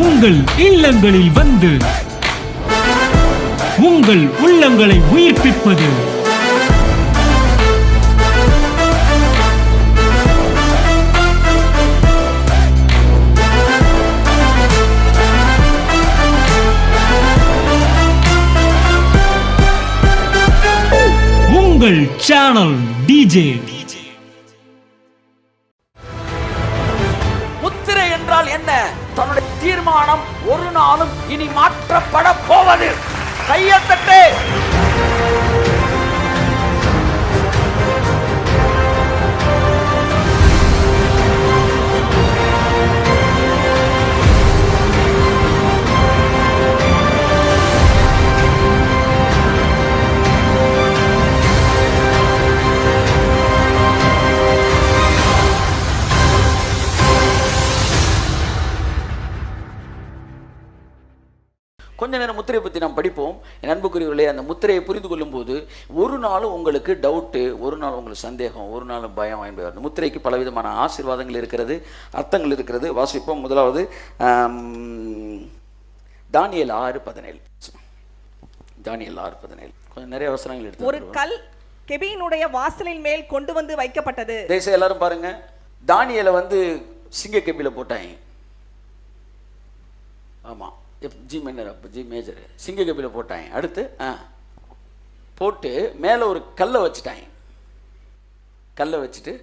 உங்கள் இல்லங்களில் வந்து உங்கள் உள்ளங்களை உயிர்ப்பிப்பது உங்கள் சேனல் டிஜே. முத்திரை என்றால் என்ன? தன்னுடைய தீர்மானம் ஒரு நாளும் இனி மாற்றப்பட போவது. கையத்தட்டே. கொஞ்ச நேரம் முத்திரையை பற்றி நாம் படிப்போம். என் அன்புக்குரியவர்களே, அந்த முத்திரையை புரிந்து கொள்ளும் போது ஒரு நாளும் உங்களுக்கு டவுட்டு, ஒரு நாள் உங்களுக்கு சந்தேகம், ஒரு நாள் பயம் என்பது. அந்த முத்திரைக்கு பலவிதமான ஆசீர்வாதங்கள் இருக்கிறது, அர்த்தங்கள் இருக்கிறது. வாசிப்போம். முதலாவது தானியேல் 6:17. தானியேல் 6:17. கொஞ்சம் நிறைய வசனங்கள் எடுத்து. ஒரு கல் கெபியினுடைய வாசலின் மேல் கொண்டு வந்து வைக்கப்பட்டது. எல்லாரும் பாருங்க, தானியேலை வந்து சிங்க கெபியில போட்டாங்க. ஆமா, ஜி மைனர் அப்போ ஜி மேஜர் சிங்க கபில போட்டாங்க. அடுத்து போட்டு மேலே ஒரு கல்லை வச்சுட்டாங்க. கல்லை வச்சுட்டு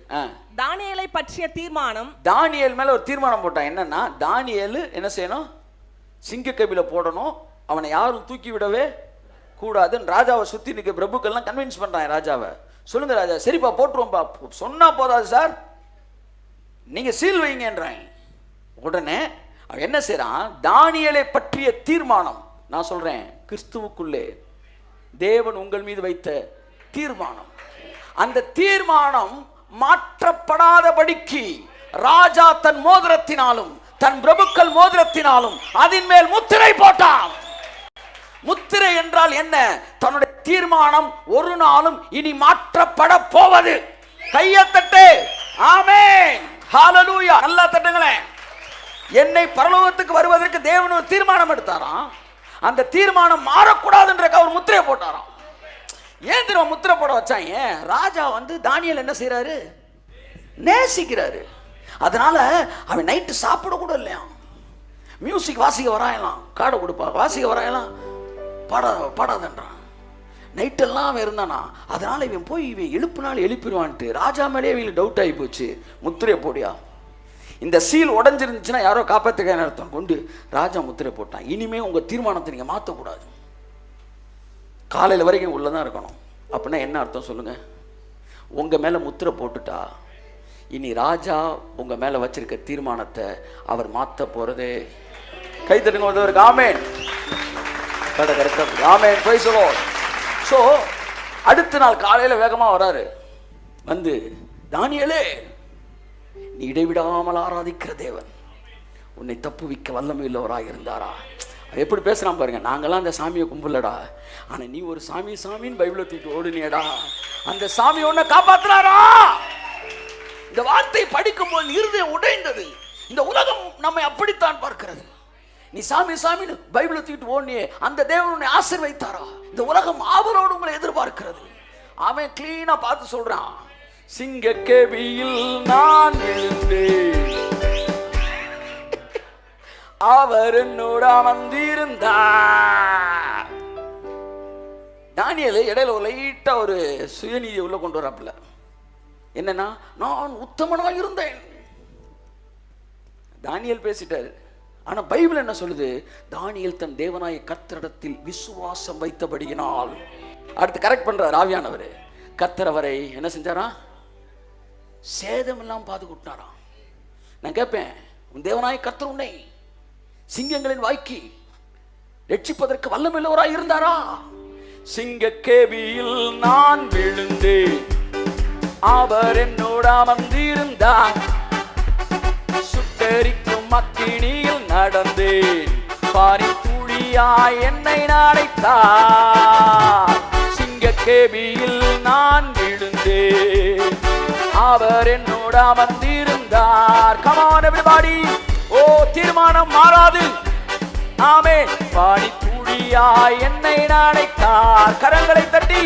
தானியேலை பற்றிய தீர்மானம், தானியேல் மேலே ஒரு தீர்மானம் போட்டாங்க. என்னன்னா, தானியேல் என்ன செய்யணும்? சிங்க கபில போடணும். அவனை யாரும் தூக்கி விடவே கூடாதுன்னு ராஜாவை சுற்றி நிற்க பிரபுக்கள்லாம் கன்வின்ஸ் பண்ணுறாங்க ராஜாவை. சொல்லுங்க ராஜா, சரிப்பா போட்டுருவோம்ப்பா. சொன்னா போதாது சார், நீங்கள் சீல் வைங்கன்றாங்க. உடனே அவன் என்ன செய்யறான்? தானியேலை பற்றிய தீர்மானம். நான் சொல்றேன், கிறிஸ்துவுக்குள்ளே தேவன் உங்கள் மீது வைத்த தீர்மானம், அந்த தீர்மானம் மாற்றப்படாதபடிக்கு ராஜா தன் மோதிரத்தினாலும் தன் பிரபுக்கள் மோதிரத்தினாலும் அதன் மேல் முத்திரை போட்டான். முத்திரை என்றால் என்ன? தன்னுடைய தீர்மானம் ஒரு நாளும் இனி மாற்றப்பட போவது. கையத்தட்டு. ஆமென், ஹல்லேலூயா. நல்லா தட்டுங்களேன். என்னை பரலோகத்துக்கு வருவதற்கு தேவன் ஒரு தீர்மானம் எடுத்தாராம். அந்த தீர்மானம் மாறக்கூடாதுன்றக்க அவர் முத்திரை போட்டாராம். ஏன் தெரியுமா முத்திரை போட வச்சாங்க? ராஜா வந்து தானியேல் என்ன செய்யறாரு? நேசிக்கிறாரு. அதனால அவன் நைட்டு சாப்பிட கூட இல்லையா. மியூசிக் வாசிக்க வராயலாம், காடை கொடுப்பா, வாசிக்க வராயலாம், பாடாதன்றான். நைட்டெல்லாம் அவன் இருந்தானா. அதனால இவன் போய் இவன் எழுப்புனாலும் எழுப்பிடுவான்ட்டு ராஜா மேலே இவங்களுக்கு டவுட் ஆகி போச்சு. முத்திரை போடியா, இந்த சீல் உடஞ்சிருந்துச்சுன்னா யாரோ காப்பாற்றுக்க அர்த்தம் கொண்டு ராஜா முத்திரை போட்டான். இனிமே உங்க தீர்மானத்தை நீங்க மாற்றக்கூடாது, காலையில் வரைக்கும் உள்ளதான் இருக்கணும். அப்படின்னா என்ன அர்த்தம் சொல்லுங்க? உங்க மேல முத்திரை போட்டுட்டா இனி ராஜா உங்க மேல வச்சிருக்க தீர்மானத்தை அவர் மாற்ற போறதே. கை தட்டுங்க ஒருத்தருக்கு. ஆமென். ஆமென். போய் சொல்லுவோம். ஸோ அடுத்த நாள் காலையில் வேகமாக வராரு. வந்து, தானியேலே, நீ இடைவிடாமல் ஆராதிக்கிற தேவன் உன்னை தப்புவிக்க வல்லமை உள்ளவராக இருந்தாரா? எப்படி பேசுறான் பாருங்க. நாங்களாம் அந்த சாமியை கும்பலடா, ஆனா நீ ஒரு சாமின்னு பைபிளை தூக்கி ஓடுனியடா, அந்த சாமி உன்னை காப்பாத்துறாரா? இந்த வார்த்தை படிக்கும் போது இருதயம் உடைந்தது. இந்த உலகம் நம்மை அப்படித்தான் பார்க்கிறது. நீ சாமின்னு பைபிளை தூக்கிட்டு ஓடுனியே, அந்த தேவன் உன்னை ஆசீர்வதித்தாரா? இந்த உலகம் ஆவலோடு உங்களை எதிர்பார்க்கிறது. அவன் கிளீனா பார்த்து சொல்றான், சிங்க கேபியில் நான் விழுந்தேன், அவர் என்னோட அமர்ந்திருந்தார். தானியேல் இடையில ஒரு லைட்டா ஒரு சுயநீதி உள்ள கொண்டு வராப்புல. என்னன்னா, நான் உத்தமனாக இருந்தேன். தானியேல் பேசிட்டாரு. ஆனா பைபிள் என்ன சொல்லுது? தானியேல் தன் தேவனாய கர்த்தரிடத்தில் விசுவாசம் வைத்தபடியினால். அடுத்து கரெக்ட் பண்றார் ஆவியானவர். கர்த்தர் அவரை என்ன செஞ்சாரா? சேதம் எல்லாம் பாதுகாத்தாராம். நான் கேட்பேன், உன் தேவனாய கர்த்தர் உன்னை சிங்கங்களின் வாய்க்கு ரட்சிப்பதற்கு வல்லமையுள்ளவராய் இருந்தாரா? சிங்க கேபியில் நான் விழுந்தேன், அவர் என்னோட அமர்ந்திருந்தார், சுட்டெரிக்கும் அக்கினியில் நடந்தேன், பாரி துளியாய் என்னை நனைத்தார். சிங்க கேபியில் நான் விழுந்தேன், அவர் என்னோட அமர்ந்திருந்தார். Come on everybody. ஓ, தீர்மானம் மாறாது. ஆமே பாடி துடியா என்னை நாளைத்தார். கரங்களை தட்டி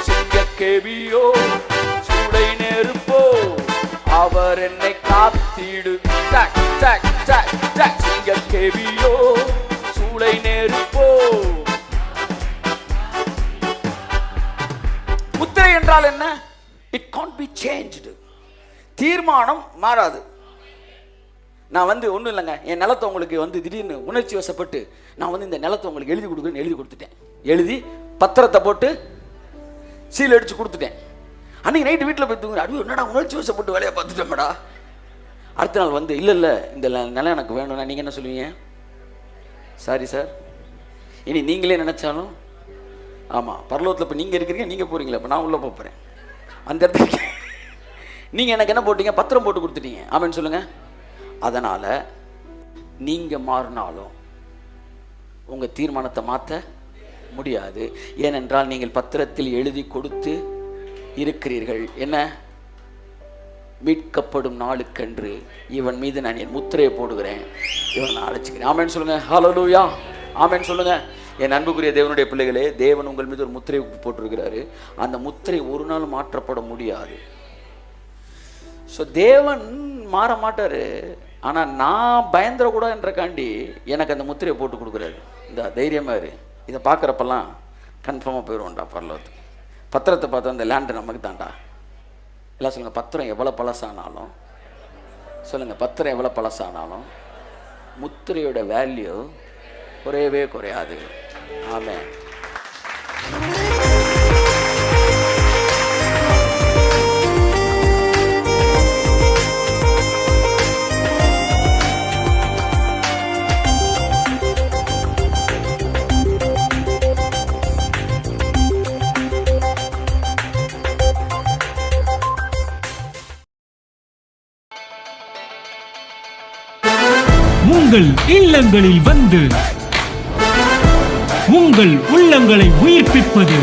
சிங்க கேபியோ சூடை நெருப்போ அவர் என்னை காத்திடு. சிங்க கேபியோ சூளை நெருப்போ. முத்திரை என்றால் என்ன? It can't be changed. தீர்மானம் மாறாது. நான் ஒன்றும் இல்லைங்க, என் நிலத்தை உங்களுக்கு திடீர்னு உணர்ச்சி வசப்பட்டு நான் இந்த நிலத்தை உங்களுக்கு எழுதி கொடுக்குறேன்னு எழுதி கொடுத்துட்டேன். எழுதி பத்திரத்தை போட்டு சீல் அடிச்சு கொடுத்துட்டேன். அன்னைக்கு நைட்டு வீட்டில் போய் தூங்குறேன். அடி என்னடா உணர்ச்சி வசப்பட்டு வேலையை பார்த்துட்டேன்டா. அடுத்த நாள் இல்லை இந்த நிலம் எனக்கு வேணும்னா நீங்கள் என்ன சொல்லுவீங்க? Sorry sir. இனி நீங்களே நினச்சாலும் ஆமாம் பரலோகத்தில் இப்போ நீங்கள் இருக்கிறீங்க, நீங்கள் போகிறீங்களா, இப்போ நான் உள்ளே போகிறேன். அந்த இடத்துக்கு நீங்கள் எனக்கு என்ன போட்டீங்க? பத்திரம் போட்டு கொடுத்துட்டீங்க. ஆமான்னு சொல்லுங்கள். அதனால் நீங்கள் மாறினாலும் உங்கள் தீர்மானத்தை மாற்ற முடியாது. ஏனென்றால் நீங்கள் பத்திரத்தில் எழுதி கொடுத்து இருக்கிறீர்கள். என்ன? மீட்கப்படும் நாளுக்கென்று இவன் மீது நான் என் முத்திரையை போடுகிறேன், இவன் அழைச்சிக்கிறேன். ஆமேன்னு சொல்லுங்கள். ஹல்லேலூயா. ஆமேன்னு சொல்லுங்கள். என் அன்புக்குரிய தேவனுடைய பிள்ளைகளே, தேவன் உங்கள் மீது ஒரு முத்திரை போட்டிருக்கிறாரு. அந்த முத்திரை ஒரு நாள் மாற்றப்பட முடியாது. ஸோ தேவன் மாற மாட்டார். ஆனால் நான் பயந்துடக்கூடாது என்றக்காண்டி எனக்கு அந்த முத்திரையை போட்டு கொடுக்குறாரு. இந்த தைரியமாக இரு, இதை பார்க்குறப்பெல்லாம் கன்ஃபார்மாக போயிடுவோம்டா பரலோகத்துக்கு. பத்திரத்தை பார்த்தா அந்த லேண்டு நமக்கு தான்டா. எல்லாம் சொல்லுங்கள், பத்திரம் எவ்வளோ பழசானாலும் சொல்லுங்கள், பத்திரம் எவ்வளோ பழசானாலும் முத்திரையோட வேல்யூ குறையவே குறையாது. ஆமென். உங்கள் இல்லங்களில் வந்து உங்கள் உள்ளங்களை உயிர்ப்பிப்பது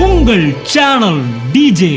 உங்கள் சேனல் டிஜே.